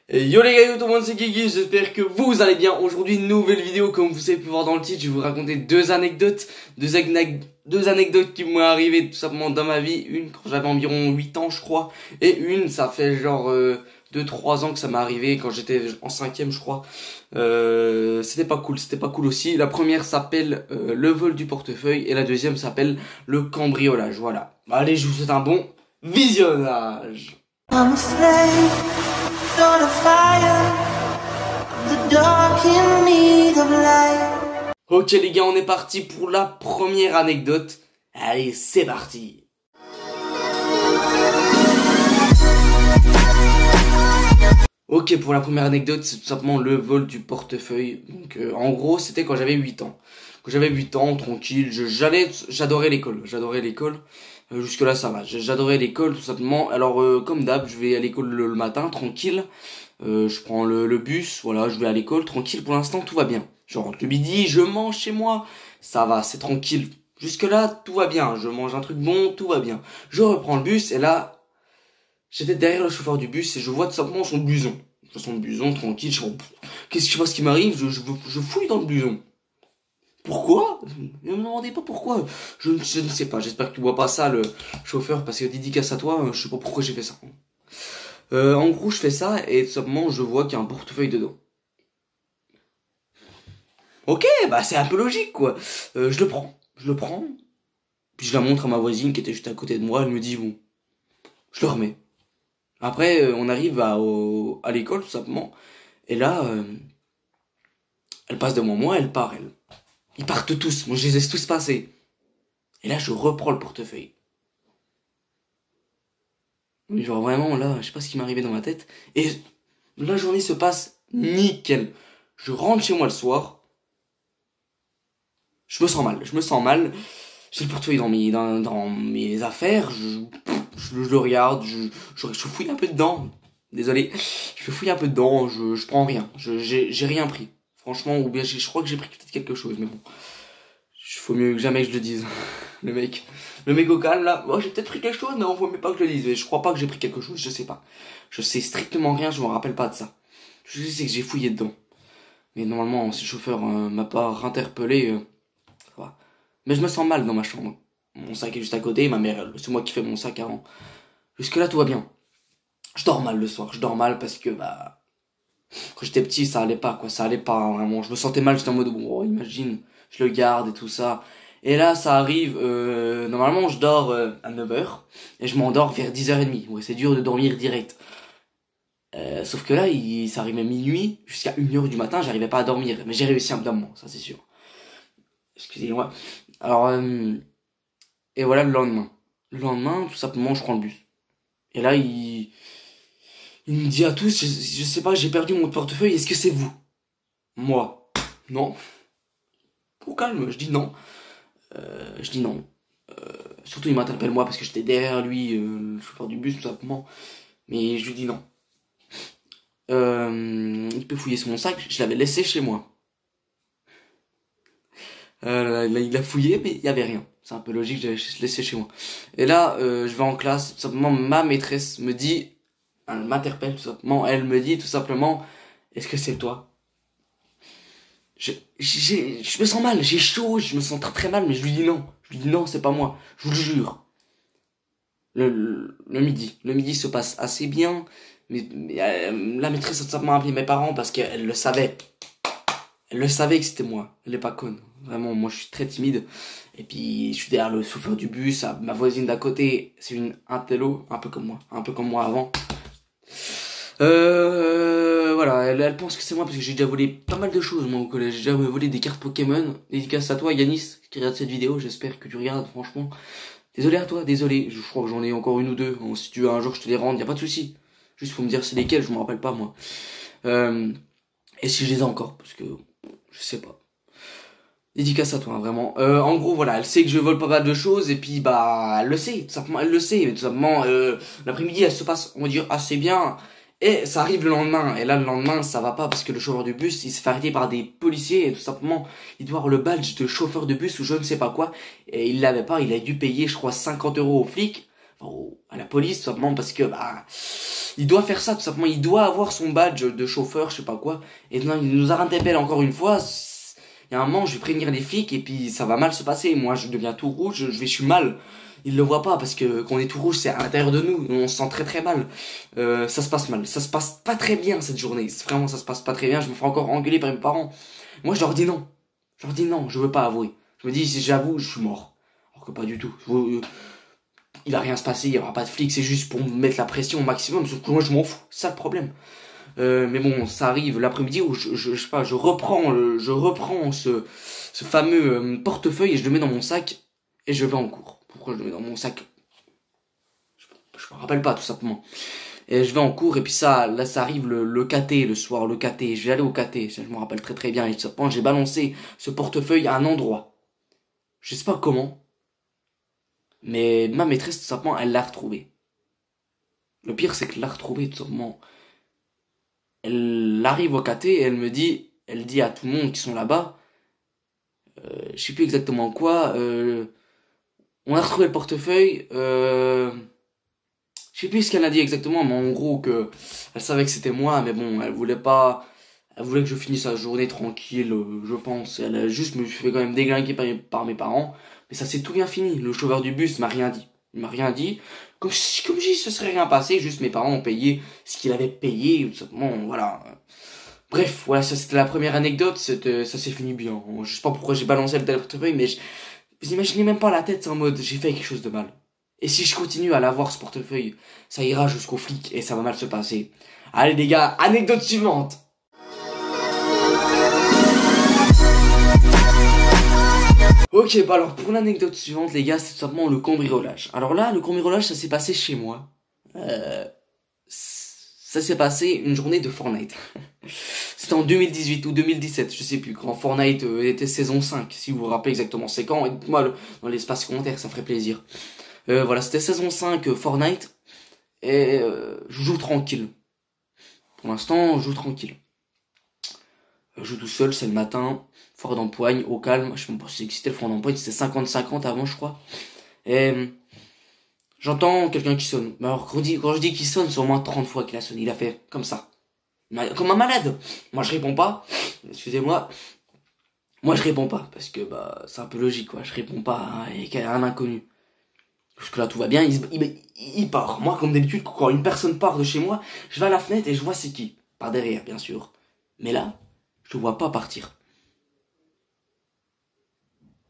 Et yo les gars, yo tout le monde, c'est Kiki, j'espère que vous allez bien. Aujourd'hui, nouvelle vidéo, comme vous avez pu voir dans le titre, je vais vous raconter deux anecdotes qui m'ont arrivé tout simplement dans ma vie. Une quand j'avais environ 8 ans je crois, et une ça fait genre 2-3 ans que ça m'est arrivé quand j'étais en 5ème je crois. C'était pas cool aussi. La première s'appelle le vol du portefeuille et la deuxième s'appelle le cambriolage, voilà. Allez, je vous souhaite un bon visionnage. I'm a slave on a fire, the dark in need of light. Ok les gars, on est parti pour la première anecdote. Allez, c'est parti. Ok, pour la première anecdote, c'est tout simplement le vol du portefeuille. Donc en gros, c'était quand j'avais 8 ans. Quand j'avais 8 ans, tranquille, j'adorais l'école. Jusque là ça va, j'adorais l'école tout simplement. Alors comme d'hab, je vais à l'école le matin, tranquille. Je prends le bus, voilà, je vais à l'école, tranquille. Pour l'instant, tout va bien. Je rentre le midi, je mange chez moi, ça va, c'est tranquille. Jusque là, tout va bien, je mange un truc bon, tout va bien. Je reprends le bus et là, j'étais derrière le chauffeur du bus et je vois tout simplement son blouson. Son blouson, tranquille, qu'est-ce que je sais pas ce qui m'arrive, je fouille dans le blouson. Pourquoi? Ne me demandez pas pourquoi. Je ne sais pas. J'espère que tu vois pas ça, le chauffeur, parce que dédicace à toi, je sais pas pourquoi j'ai fait ça. En gros, je fais ça et tout simplement, je vois qu'il y a un portefeuille dedans. Ok, bah c'est un peu logique, quoi. Je le prends, puis je la montre à ma voisine qui était juste à côté de moi. Elle me dit bon, je le remets. Après, on arrive à l'école tout simplement, et là, elle passe devant moi, elle part, elle. Ils partent tous, moi je les ai tous passés. Et là je reprends le portefeuille. Mais genre vraiment là, je sais pas ce qui m'est arrivé dans ma tête. Et la journée se passe nickel. Je rentre chez moi le soir. Je me sens mal. J'ai le portefeuille dans mes affaires. Je le regarde, je fouille un peu dedans. Désolé, je fouille un peu dedans, je prends rien. J'ai rien pris. Franchement, ou bien je crois que j'ai pris peut-être quelque chose, mais bon. Faut mieux que jamais que je le dise. Le mec au calme là, oh, j'ai peut-être pris quelque chose, non, faut mieux pas que je le dise. Mais je crois pas que j'ai pris quelque chose, je sais pas. Je sais strictement rien, je me rappelle pas de ça. Je sais que j'ai fouillé dedans. Mais normalement, si le chauffeur m'a pas interpellé, ça va. Mais je me sens mal dans ma chambre. Mon sac est juste à côté, ma mère, c'est moi qui fais mon sac avant. Jusque là, tout va bien. Je dors mal le soir, je dors mal parce que, bah... Quand j'étais petit, ça allait pas, quoi, ça allait pas, vraiment. Je me sentais mal, j'étais en mode, oh, imagine, je le garde et tout ça. Et là, ça arrive, normalement, je dors à 9h, et je m'endors vers 10h30. Ouais, c'est dur de dormir direct. Sauf que là, ça arrivait minuit, jusqu'à 1h du matin, j'arrivais pas à dormir. Mais j'ai réussi un moment, ça c'est sûr. Excusez-moi. Alors, et voilà le lendemain. Le lendemain, tout simplement, je prends le bus. Et là, il me dit à tous, je sais pas, j'ai perdu mon portefeuille, est-ce que c'est vous? Moi, non. Au calme, je dis non. Surtout, il m'interpelle moi parce que j'étais derrière lui, le chauffeur du bus, tout simplement. Mais je lui dis non. Il peut fouiller sur mon sac, je l'avais laissé chez moi. Il a fouillé, mais il y avait rien. C'est un peu logique, j'avais laissé chez moi. Et là, je vais en classe, tout simplement, ma maîtresse me dit... Elle m'interpelle tout simplement, elle me dit tout simplement, est-ce que c'est toi? Je me sens mal, j'ai chaud, je me sens très très mal, mais je lui dis non, c'est pas moi, je vous le jure. Le midi se passe assez bien, mais la maîtresse a tout simplement appelé mes parents parce qu'elle le savait. Elle le savait que c'était moi, elle est pas conne. Vraiment, moi je suis très timide. Et puis je suis derrière le chauffeur du bus, ma voisine d'à côté, c'est une intello, un peu comme moi avant. Voilà, elle pense que c'est moi parce que j'ai déjà volé pas mal de choses moi au collège. J'ai déjà volé des cartes Pokémon. Dédicace à toi Yanis qui regarde cette vidéo, j'espère que tu regardes franchement. Désolé à toi, désolé, je crois que j'en ai encore une ou deux. Bon, si tu veux un jour je te les rende, y a pas de souci. Juste faut me dire c'est lesquelles, je me rappelle pas moi. Et si je les ai encore, parce que je sais pas. Dédicace à toi, hein, vraiment. En gros, voilà, elle sait que je vole pas mal de choses, et puis, bah, elle le sait, tout simplement, elle le sait, mais tout simplement, l'après-midi, elle se passe, on va dire, assez bien, et ça arrive le lendemain, et là, le lendemain, ça va pas, parce que le chauffeur du bus, il se fait arrêter par des policiers, et tout simplement, il doit avoir le badge de chauffeur de bus, ou je ne sais pas quoi, et il l'avait pas, il a dû payer, je crois, 50 € aux flics, à la police, tout simplement parce que bah il doit faire ça, tout simplement. Il doit avoir son badge de chauffeur, je sais pas quoi. Et non, il nous interpelle encore une fois. Il y a un moment, je vais prévenir les flics et puis ça va mal se passer. Moi, je deviens tout rouge, je suis mal. Il le voit pas parce que quand on est tout rouge, c'est à l'intérieur de nous. On se sent très très mal. Ça se passe mal. Ça se passe pas très bien cette journée. Vraiment, ça se passe pas très bien. Je me fais encore engueuler par mes parents. Moi, je leur dis non. Je leur dis non, je veux pas avouer. Je me dis, si j'avoue, je suis mort. Alors que pas du tout. Il va rien se passer, il y aura pas de flics, c'est juste pour me mettre la pression au maximum. Sauf que moi, je m'en fous. C'est ça le problème. Mais bon, ça arrive l'après-midi où je sais pas, je reprends ce fameux portefeuille et je le mets dans mon sac et je vais en cours. Pourquoi je le mets dans mon sac? Je me rappelle pas, tout simplement. Et je vais en cours et puis là ça arrive le KT le soir, le KT. Je vais aller au KT, ça, je me rappelle très très bien. Et tout simplement, j'ai balancé ce portefeuille à un endroit. Je sais pas comment, mais ma maîtresse, tout simplement, elle l'a retrouvé. Le pire, c'est qu'elle l'a retrouvé, tout simplement. Elle arrive au KT et elle dit à tout le monde qui sont là-bas, je sais plus exactement quoi, on a retrouvé le portefeuille, je sais plus ce qu'elle a dit exactement, mais en gros que elle savait que c'était moi, mais bon, elle voulait que je finisse la journée tranquille, je pense. Elle a juste me fait quand même déglinguer par mes parents, mais ça s'est tout bien fini. Le chauffeur du bus m'a rien dit. Il m'a rien dit. Comme si ce serait rien passé, juste mes parents ont payé ce qu'il avait payé, tout simplement, voilà. Bref, voilà, ça c'était la première anecdote, ça s'est fini bien. Je sais pas pourquoi j'ai balancé le portefeuille, mais vous imaginez même pas la tête, c'est en mode, j'ai fait quelque chose de mal. Et si je continue à l'avoir ce portefeuille, ça ira jusqu'au flic et ça va mal se passer. Allez les gars, anecdote suivante. Ok, bah alors pour l'anecdote suivante les gars, c'est tout simplement le cambriolage. Alors là, le cambriolage, ça s'est passé chez moi. Ça s'est passé une journée de Fortnite. C'était en 2018 ou 2017, je sais plus, quand Fortnite était saison 5, si vous vous rappelez exactement c'est quand, dites-moi dans l'espace commentaire, ça ferait plaisir. Voilà, c'était saison 5 Fortnite, et je joue tranquille. Pour l'instant, je joue tranquille. Je joue tout seul, c'est le matin, fort d'empoigne, au calme, je sais même pas si c'était le fort d'empoigne, c'était 50-50 avant je crois. Et j'entends quelqu'un qui sonne. Mais alors quand je dis qu'il sonne, c'est au moins 30 fois qu'il a sonné, il a fait comme ça. Comme un malade. Moi je réponds pas, excusez-moi. Moi je réponds pas, parce que bah c'est un peu logique quoi, je réponds pas à un inconnu. Parce que là tout va bien, il part. Moi comme d'habitude, quand une personne part de chez moi, je vais à la fenêtre et je vois c'est qui. Par derrière bien sûr. Mais là, je le vois pas partir.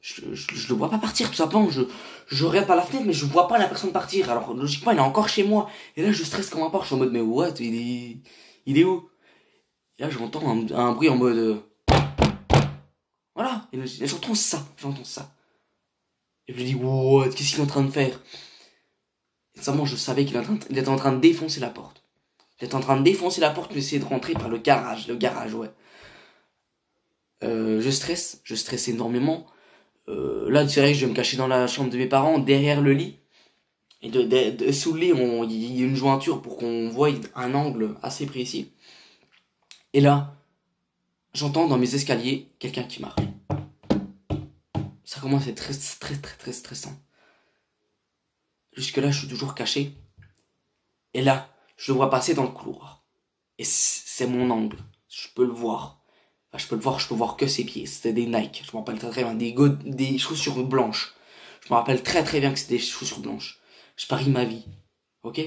Je le vois pas partir tout simplement, je regarde par la fenêtre mais je vois pas la personne partir. Alors logiquement il est encore chez moi. Et là je stresse comme un porc, je suis en mode mais what, il est où? Et là j'entends un bruit en mode voilà, et j'entends ça. Et je me dis what, qu'est-ce qu'il est en train de faire? Et seulement je savais qu'il était en train de défoncer la porte. Il était en train de défoncer la porte pour essayer de rentrer par le garage ouais. Je stresse énormément. Là, c'est vrai que je vais me cacher dans la chambre de mes parents, derrière le lit. Et sous le lit, il y a une jointure pour qu'on voie un angle assez précis. Et là, j'entends dans mes escaliers quelqu'un qui marche. Ça commence à être très stressant. Jusque là, je suis toujours caché. Et là, je le vois passer dans le couloir. Et c'est mon angle. Je peux le voir. Enfin, je peux voir que ses pieds. C'était des Nike. Je me rappelle très bien. Des chaussures blanches. Je me rappelle très bien que c'était des chaussures blanches. Je parie ma vie. Ok?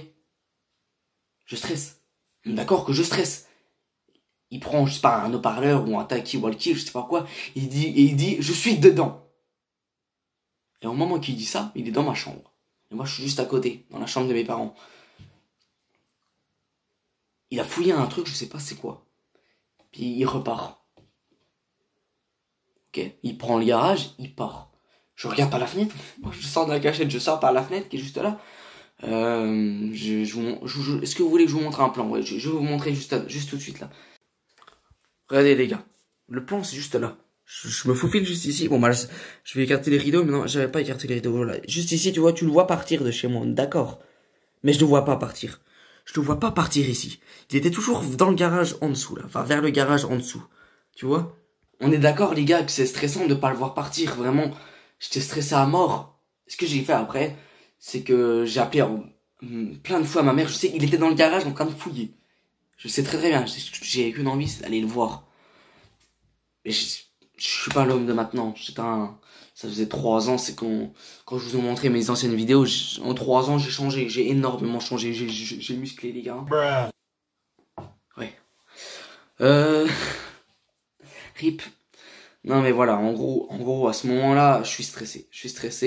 Je stresse. D'accord que je stresse. Il prend, je sais pas, un haut-parleur ou un talkie-walkie, je sais pas quoi. Il dit, je suis dedans. Et au moment qu'il dit ça, il est dans ma chambre. Et moi, je suis juste à côté, dans la chambre de mes parents. Il a fouillé un truc, je sais pas c'est quoi. Puis il repart. Ok, il prend le garage, il part. Je regarde par la fenêtre. Moi, je sors de la cachette, je sors par la fenêtre qui est juste là. Est-ce que vous voulez que je vous montre un plan? Ouais, je vais vous montrer juste tout de suite là. Regardez les gars, le plan c'est juste là. Je me faufile juste ici. Bon bah là, je vais écarter les rideaux, mais non, j'avais pas écarté les rideaux. Voilà. Juste ici, tu vois, tu le vois partir de chez moi, d'accord. Mais je le vois pas partir. Je le vois pas partir ici. Il était toujours dans le garage en dessous là, enfin vers le garage en dessous. Tu vois? On est d'accord les gars que c'est stressant de pas le voir partir, vraiment. J'étais stressé à mort. Ce que j'ai fait après, c'est que j'ai appelé plein de fois ma mère. Je sais, il était dans le garage en train de fouiller. Je sais très très bien, j'ai qu'une envie, c'est d'aller le voir. Mais je suis pas l'homme de maintenant. Ça faisait 3 ans, c'est quand je vous ai montré mes anciennes vidéos, en 3 ans j'ai changé, j'ai énormément changé, j'ai musclé les gars. Ouais. RIP. Non mais voilà, en gros, à ce moment-là, je suis stressé.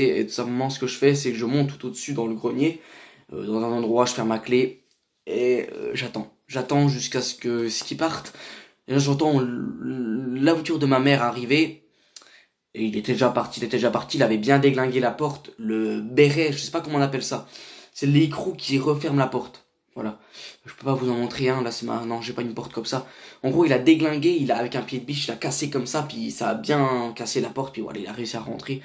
Et tout simplement, ce que je fais, c'est que je monte tout au-dessus dans le grenier, dans un endroit, je ferme ma clé, et j'attends. J'attends jusqu'à ce qu'ils partent. Et là, j'entends la voiture de ma mère arriver. Et il était déjà parti, il avait bien déglingué la porte. Le béret, je sais pas comment on appelle ça. C'est l'écrou qui referme la porte. Voilà. Je peux pas vous en montrer un, là, non, j'ai pas une porte comme ça. En gros, il a déglingué, avec un pied de biche, il a cassé comme ça, puis ça a bien cassé la porte, puis voilà, il a réussi à rentrer.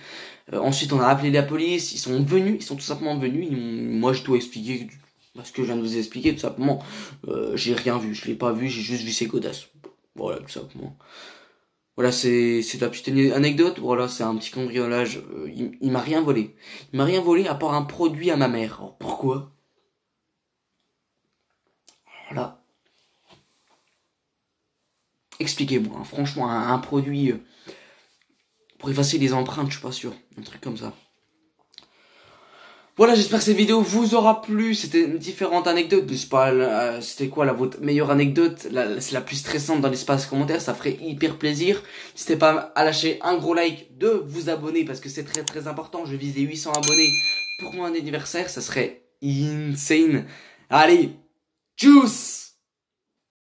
Ensuite, on a appelé la police, ils sont tout simplement venus, moi, je dois expliquer ce que je viens de vous expliquer, tout simplement. J'ai rien vu, je l'ai pas vu, j'ai juste vu ses godasses. Voilà, tout simplement. Voilà, c'est la petite anecdote. Voilà, c'est un petit cambriolage. Il m'a rien volé. Il m'a rien volé à part un produit à ma mère. Alors, pourquoi? Voilà. Expliquez-moi, hein. Franchement, un produit pour effacer les empreintes, je suis pas sûr. Un truc comme ça. Voilà, j'espère que cette vidéo vous aura plu. C'était une différente anecdote. C'était quoi votre meilleure anecdote? C'est la plus stressante dans l'espace commentaire. Ça ferait hyper plaisir. N'hésitez pas à lâcher un gros like, de vous abonner parce que c'est très très important. Je vise les 800 abonnés pour mon anniversaire. Ça serait insane. Allez, tchuss!